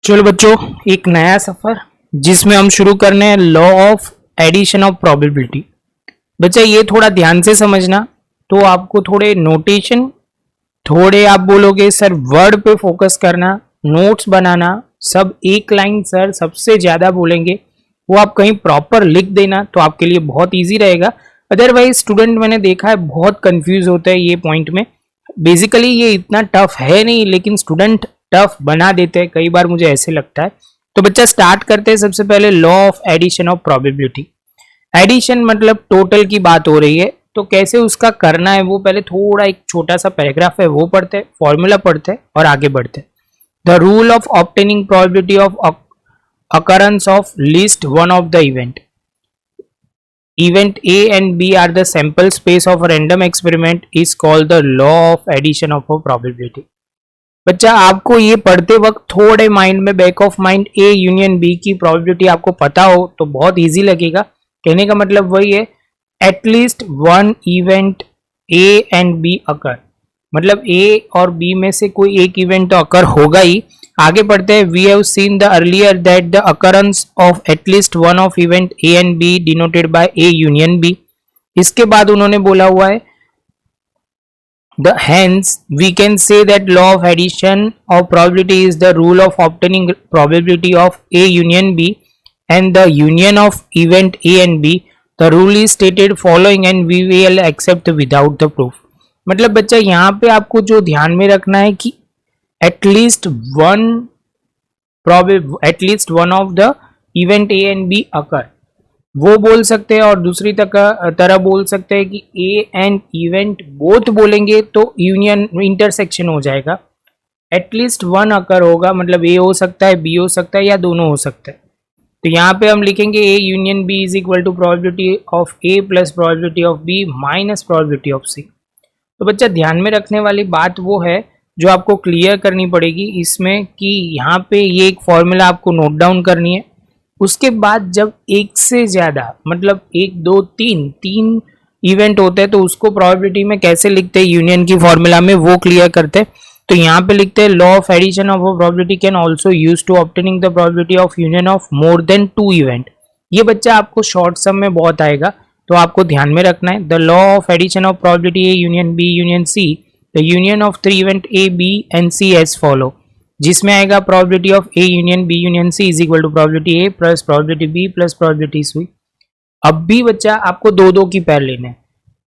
चलो बच्चों, एक नया सफर जिसमें हम शुरू करने हैं law of addition of probability. बच्चा ये थोड़ा ध्यान से समझना, तो आपको थोड़े नोटेशन, थोड़े आप बोलोगे सर वर्ड पे फोकस करना, नोट्स बनाना, सब एक लाइन सर सबसे ज्यादा बोलेंगे वो आप कहीं प्रॉपर लिख देना तो आपके लिए बहुत इजी रहेगा। अदरवाइज स्टूडेंट मैंने देखा है बहुत कंफ्यूज होता है ये पॉइंट में। बेसिकली ये इतना टफ है नहीं, लेकिन स्टूडेंट टफ बना देते हैं, कई बार मुझे ऐसे लगता है। तो बच्चा स्टार्ट करते हैं सबसे पहले law of addition of probability. Addition मतलब टोटल की बात हो रही है, तो कैसे उसका करना है वो पहले थोड़ा एक छोटा सा पैराग्राफ है वो पढ़ते हैं, फॉर्मूला पढ़ते हैं और आगे बढ़ते हैं। The rule of obtaining probability of occurrence of least one of the event A and B are the sample space of a random experiment is called the law of addition of a probability। बच्चा आपको ये पढ़ते वक्त थोड़े mind में back of mind A union B की probability आपको पता हो तो बहुत इजी लगेगा। कहने का मतलब वही है, at least one event A and B अकर, मतलब A और B में से कोई एक इवेंट तो अकर होगा ही। आगे पढ़ते हैं, we have seen the earlier that the occurrence of at least one of event A and B denoted by A union B. इसके बाद उन्होंने बोला हुआ है the hence we can say that law of addition of probability is the rule of obtaining probability of A union B and the union of event A and B. The rule is stated following and we will accept without the proof. मतलब बच्चा यहाँ पे आपको जो ध्यान में रखना है कि at least one of the event A and be occur, वो बोल सकते हैं। और दूसरी तरह बोल सकते हैं कि ए एंड इवेंट बोथ बोलेंगे तो यूनियन इंटरसेक्शन हो जाएगा। एटलीस्ट वन अकर होगा, मतलब ए हो सकता है, बी हो सकता है या दोनों हो सकता है। तो यहाँ पे हम लिखेंगे A union B is equal to probability of A plus probability of B minus probability of C. तो बच्चा ध्यान में रखने वाली बात वो है जो आपको क्लियर करनी पड़ेगी इसमें, कि यहाँ पे ये एक फॉर्मूला आपको नोट डाउन करनी है। उसके बाद जब एक से ज़्यादा, मतलब एक दो तीन इवेंट होते हैं तो उसको प्रोबेबिलिटी में कैसे लिखते हैं यूनियन की फॉर्मूला में, वो क्लियर करते हैं। तो यहाँ पे लिखते हैं law of addition of a probability can also use to obtaining the probability of union of more than two event. ये बच्चा आपको शॉर्ट सम में बहुत आएगा तो आपको ध्यान में रखना है। The law of addition of probability A union B union C, the union of three event A B and C as follow, जिसमें आएगा probability of A union B union C is equal to probability A plus probability B plus probability C. अब भी बच्चा आपको दो दो की पैर लेने हैं,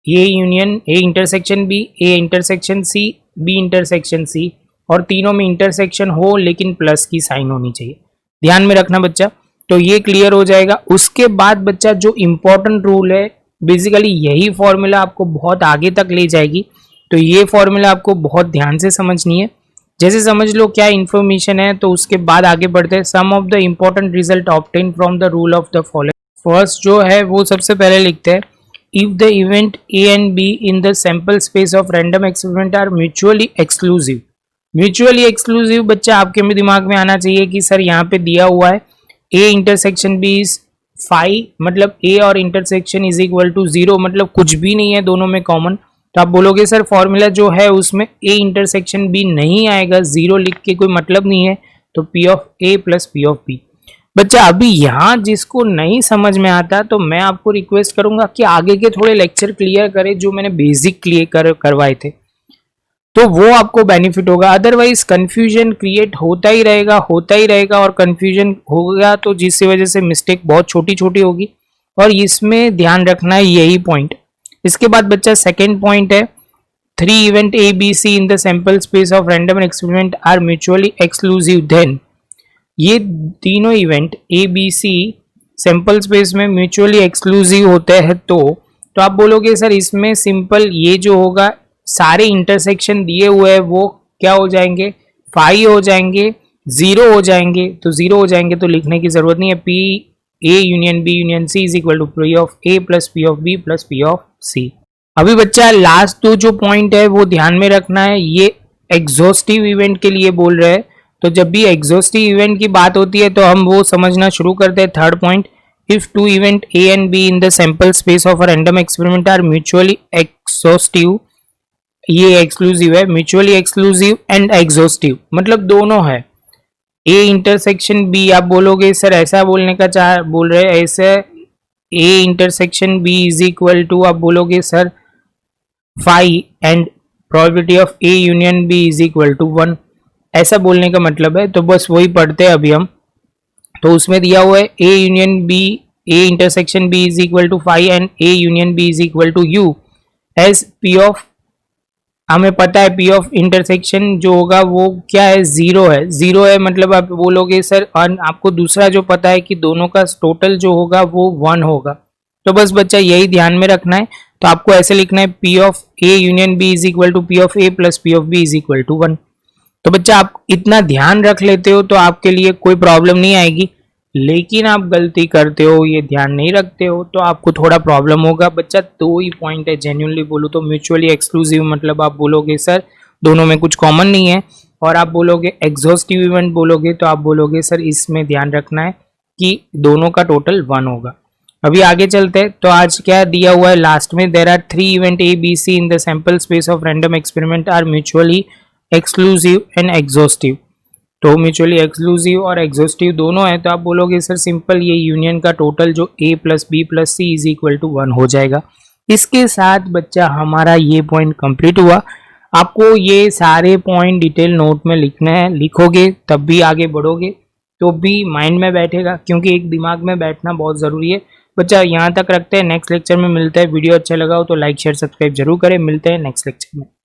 A union A intersection B, A intersection C, B intersection C, और तीनों में इंटरसेक्शन हो लेकिन प्लस की साइन होनी चाहिए। ध्यान में रखना बच्चा, तो ये क्लियर हो जाएगा। उसके बाद बच्चा जो इंपॉर्टेंट रूल है, बेसिकली यही फॉर्मूला आपको बहुत आगे तक ले जाएगी, तो ये फॉर्मूला आपको बहुत ध्यान से समझनी है। जैसे समझ लो क्या इन्फॉर्मेशन है, तो उसके बाद आगे बढ़ते हैं। Some of the important result obtain from the rule of the following. First जो है वो सबसे पहले लिखते हैं, if the event A and B in the sample space of random experiment are mutually exclusive. Mutually exclusive बच्चा आपके दिमाग में आना चाहिए कि सर यहाँ पे दिया हुआ है ए इंटरसेक्शन बी इज 5, मतलब ए और इंटरसेक्शन इज इक्वल टू 0, मतलब कुछ भी नहीं है दोनों में कॉमन। तो आप बोलोगे सर फॉर्मूला जो है उसमें ए इंटरसेक्शन बी नहीं आएगा, 0 लिख के कोई मतलब नहीं है, तो P of A plus P of B. बच्चा अभी यहाँ जिसको नहीं समझ में आता तो मैं आपको रिक्वेस्ट करूंगा कि आगे के थोड़े लेक्चर क्लियर करें जो मैंने बेसिक क्लियर करवाए थे, तो वो आपको बेनिफिट होगा। अदरवाइज कंफ्यूजन क्रिएट होता ही रहेगा और कंफ्यूजन होगा तो जिसकी वजह से मिस्टेक बहुत छोटी छोटी होगी, और इसमें ध्यान रखना है यही पॉइंट। इसके बाद बच्चा सेकेंड पॉइंट है, three event A B C in the sample space of random experiment are mutually exclusive then. ये तीनों event A B C sample space में म्यूचुअली एक्सक्लूसिव होते हैं तो आप बोलोगे सर इसमें सिंपल ये जो होगा, सारे इंटरसेक्शन दिए हुए हैं वो क्या हो जाएंगे, 5 हो जाएंगे, 0 हो जाएंगे। तो 0 हो जाएंगे तो लिखने की जरूरत नहीं है, P A union B union C is equal to P of A plus P of B plus P of C. अभी बच्चा लास्ट दो जो पॉइंट है वो ध्यान में रखना है, ये एग्जॉस्टिव इवेंट के लिए बोल रहे हैं। तो जब भी एग्जॉस्टिव इवेंट की बात होती है तो हम वो समझना शुरू करते हैं। Third point, if two event A and B in the sample space of a random experiment are mutually exhaustive, ये एक्सक्लूसिव है, म्यूचुअली एक्सक्लूसिव एंड एग्जॉस्टिव, मतलब दोनों है। ए इंटरसेक्शन बी, आप बोलोगे सर ऐसा बोलने का बोल रहे हैं, ऐसे A intersection B is equal to, आप बोलोगे sir phi and probability of A union B is equal to 1, ऐसा बोलने का मतलब है। तो बस वही पढ़ते हैं अभी हम। तो उसमें दिया हुआ है A union B, A intersection B is equal to phi and A union B is equal to U as P of, हमें पता है पी ऑफ इंटरसेक्शन जो होगा वो क्या है, जीरो है। जीरो है मतलब आप बोलोगे सर, और आपको दूसरा जो पता है कि दोनों का टोटल जो होगा वो 1 होगा। तो बस बच्चा यही ध्यान में रखना है। तो आपको ऐसे लिखना है P of A union B is equal to P of A plus P of B is equal to 1। तो बच्चा आप इतना ध्यान रख लेते हो तो आपके लिए कोई प्रॉब्लम नहीं आएगी, लेकिन आप गलती करते हो, ये ध्यान नहीं रखते हो तो आपको थोड़ा प्रॉब्लम होगा। बच्चा 2 ही पॉइंट है, जेन्युइनली बोलो तो म्यूचुअली एक्सक्लूसिव मतलब आप बोलोगे सर दोनों में कुछ कॉमन नहीं है, और आप बोलोगे एग्जॉस्टिव इवेंट बोलोगे तो आप बोलोगे सर इसमें ध्यान रखना है कि दोनों का टोटल 1 होगा। अभी आगे चलते हैं। तो आज क्या दिया हुआ है लास्ट में, there are 3 event A B C in the sample space of random experiment are mutually exclusive and exhaustive. तो म्यूचुअली एक्सक्लूसिव और एग्जॉस्टिव दोनों है, तो आप बोलोगे सर सिंपल ये यूनियन का टोटल जो a plus B plus C is equal to 1 हो जाएगा। इसके साथ बच्चा हमारा ये पॉइंट कंप्लीट हुआ। आपको ये सारे पॉइंट डिटेल नोट में लिखना है, लिखोगे तब भी आगे बढ़ोगे, तो भी माइंड में बैठेगा, क्योंकि एक दिमाग में बैठना बहुत ज़रूरी है। बच्चा यहाँ तक रखते हैं, नेक्स्ट लेक्चर में मिलते हैं। वीडियो अच्छा लगा हो तो लाइक शेयर सब्सक्राइब जरूर करें। मिलते हैं नेक्स्ट लेक्चर में।